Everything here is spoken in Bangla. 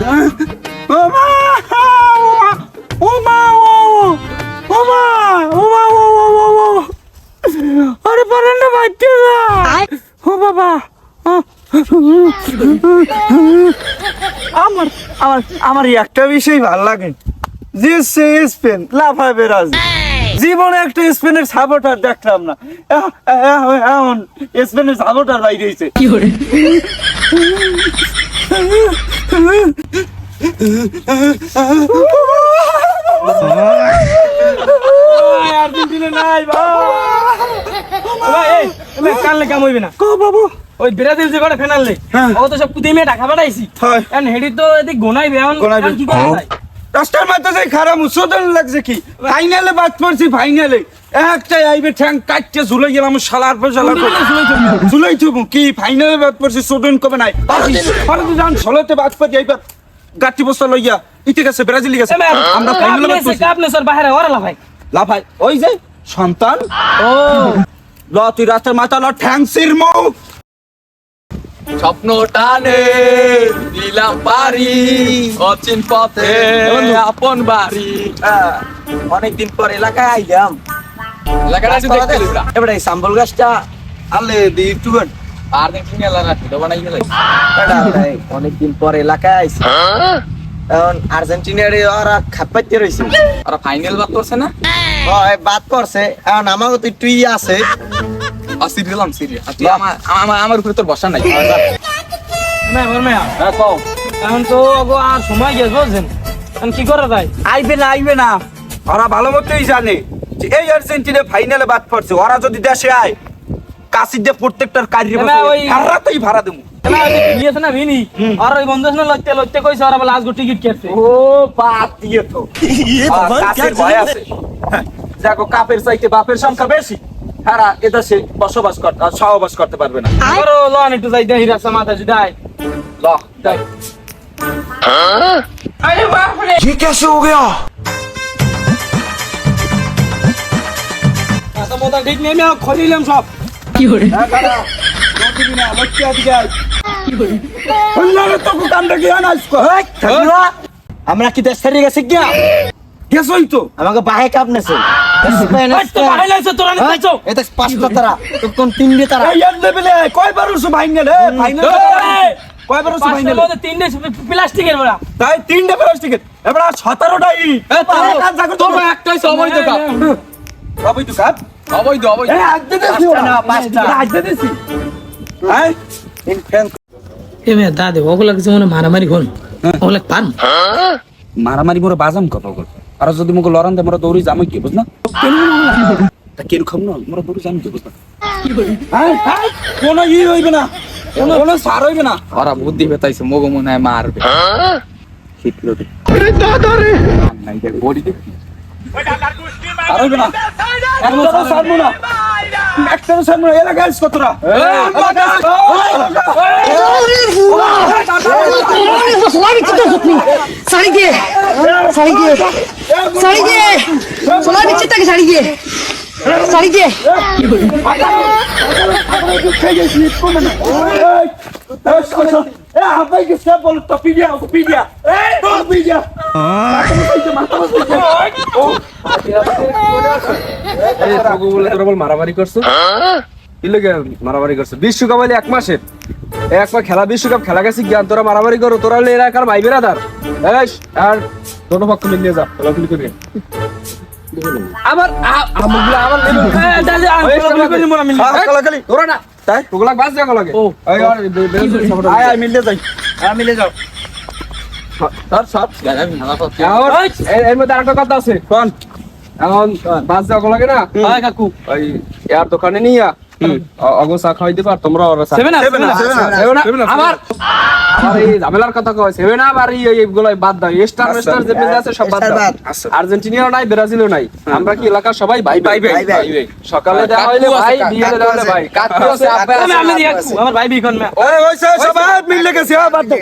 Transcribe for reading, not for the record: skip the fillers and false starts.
ওমা ওমা ওমা ওমা ওমা আরে পারেন না বাচ্চা ও বাবা আমার আমার আমার একটা বিষয় ভালো লাগে যে সে স্পেন লাফায় বেরাজ জীবনে একটা স্পেনের সাপোর্টার দেখলাম না এখন স্পেনের সাপোর্টার বাইরে হয়েছে কি করে আর্জেন্টিনা নাই ভাই এই কানলে কাম হইবে না কো বাবু ওই ব্রাজিল যে করে ফাইনালে ও তো সব কুদিমে ঢাকা পাঠাইছি এন্ড হেডি তো এদিক গোনাইবে এখন কি করা যায় রাস্তার মধ্যে যাই খারাপ মুসোদন লাগছে কি ফাইনালে বাদ পড়ছি ফাইনালে একটাই আইবে ঠ্যাং কাটতে ঝুলে গেলাম শালার পর শালার ঝুলাই থুবো কি ফাইনালে বাদ পড়ছি সুডন কবে নাই আর তো জান ষোলোতে বাদ পড়ছি এইবার গাটি বস্তা লইয়া ইতে গেছে ব্রাজিল গেছে আমরা ফাইনালে বাদ পড়ছি আপনি স্যার বাইরে ওরা লাফাই ওই যে সন্তান ও ল তুই রাস্তার মাথা ল ঠ্যাং সির মৌ স্বপ্ন টানে দিলাম পারি অচিন পথে আপন বাড়ি অনেকদিন পর এলাকায় আইলাম এলাকাটা দেখতে লিবরা এবারে এই সাম্বল গাছটা আনলে দি একটু আর্জেন্টিনা এলাকা ভিডিও বানাই গেলে অনেকদিন পর এলাকায় আইছি এখন আর্জেন্টিনার ওরা খাপাইতে রইছে ওরা ফাইনাল বাদ করছে না হয় বাদ করছে এখন আমারও তো একটু ইয়ে আছে আসি দিলাম সিরিয়াস তুই আমার উপরে তোর বসা নাই না বলমেয়া হ্যাঁ কও এখন তো আর সময় গেছে বুঝছেন এখন কি করা যায় আইবে না ওরা ভালো মতোই জানে যে এই আর্জেন্টিনা ফাইনালে বাদ পড়ছে ওরা যদি দেশে আয় কাশির দিয়ে প্রত্যেকটার কাজে ভাড়াতেই ভাড়া দেবো দিয়েছে না ভিনি আর ওই বন্ধু না লইতে কইছে ওরা বলে আজকে টিকিট কেটছে ও বাদ দিয়ে তো কাশির ভয় আছে দেখো কাপের চাইতে বাপের সংখ্যা বেশি তারা এদেশে সহবাস করতে পারবে না আরো লন একটু যাই দেহি রাস্তা মাথা যাই ল যাই আরে বাপ রে ये कैसे हो गया আচ্ছা মোটা ঠিক নেই আমি খলিলাম সব কি করে না লক্ষ্য দিকে কি করে বললাম তো কামটা কি আনাস কো আমরা কি দেশ ছেড়ে গেছে কি গেছই তো আমাকে বাহে কাপনেছে তো বাহাইলাইছো তোরা না কইছো এটা পাঁচটা তারা তো কোন তিনটে তারা এই লেভেলে কয়বার উসু ফাইনালে ফাইনাল কয়বার উসু ফাইনালে পাঁচটার মধ্যে তিনটে প্লাস্টিকের বড়া তাই তিনটে প্লাস্টিকের এবারে 17টাই তোর একটাই অবৈধ কাপ অবৈধ কাপ অবৈধ এই আজকে দিছি না পাঁচটা আজকে দিছি হ্যাঁ ইন ফ্যান এ মে দাদে ওগুলা কিছু মনে মারামারি কোন ওগুলা পান মারামারি মোরে বাজাম কত আর যদি মুকে লড়ান দে মোরে দৌড়ি যাম কি বুঝনা তা কেন খাম না মোরে দৌড়ি যাম কি বুঝনা হ্যাঁ কোন ই হইবে না কোন সার হইবে না ওরা বুদ্ধি বেতাইছে মগো মনে হয় মারবে শিখলো দে আরে দাদা রে নাই দে বডি দে আর হইবে না একটাও সারমু না একটাও সারমু না এলা গাইস কতরা साड़ी के सोना नीचे तक साड़ी के মারামারি করছো মারামারি করছো বিশ্বকাপ হলে 1 মাসের একবার খেলা বিশ্বকাপ খেলা গেছি জ্ঞান তোরা মারামারি করো তোরা হলে এলাকার ভাই বেরাদার আর দোনো পক্ষ মিলিয়ে যা খেলাধুলি করে আবার আমার খেলাখালি তোরা না তাই ওগুলা বাস যাও লাগে মিলে যাই মিলে যাও তার সব এর মধ্যে আরেকটা কথা আছে কোন এখন বাস যাও লাগে না কাকু ওই এর দোকানে নিয়া অগসা খাওয়াই দিবা তোমরা ওরা আবার এই ঝামেলার কথা কয় সেভেন আপ আর এইগুলো বাদ দাও স্টার স্টার যে পেজ আছে সব বাদ দাও আর্জেন্টিনাও নাই ব্রাজিলও নাই আমরা কি এলাকার সবাই ভাই ভাই সকালে দেওয়া হইলে ভাই বিয়েতে দেওয়া হইলে ভাই আমি আমার ভাই বিখন সবাই মিলে গেছে বাদ দাও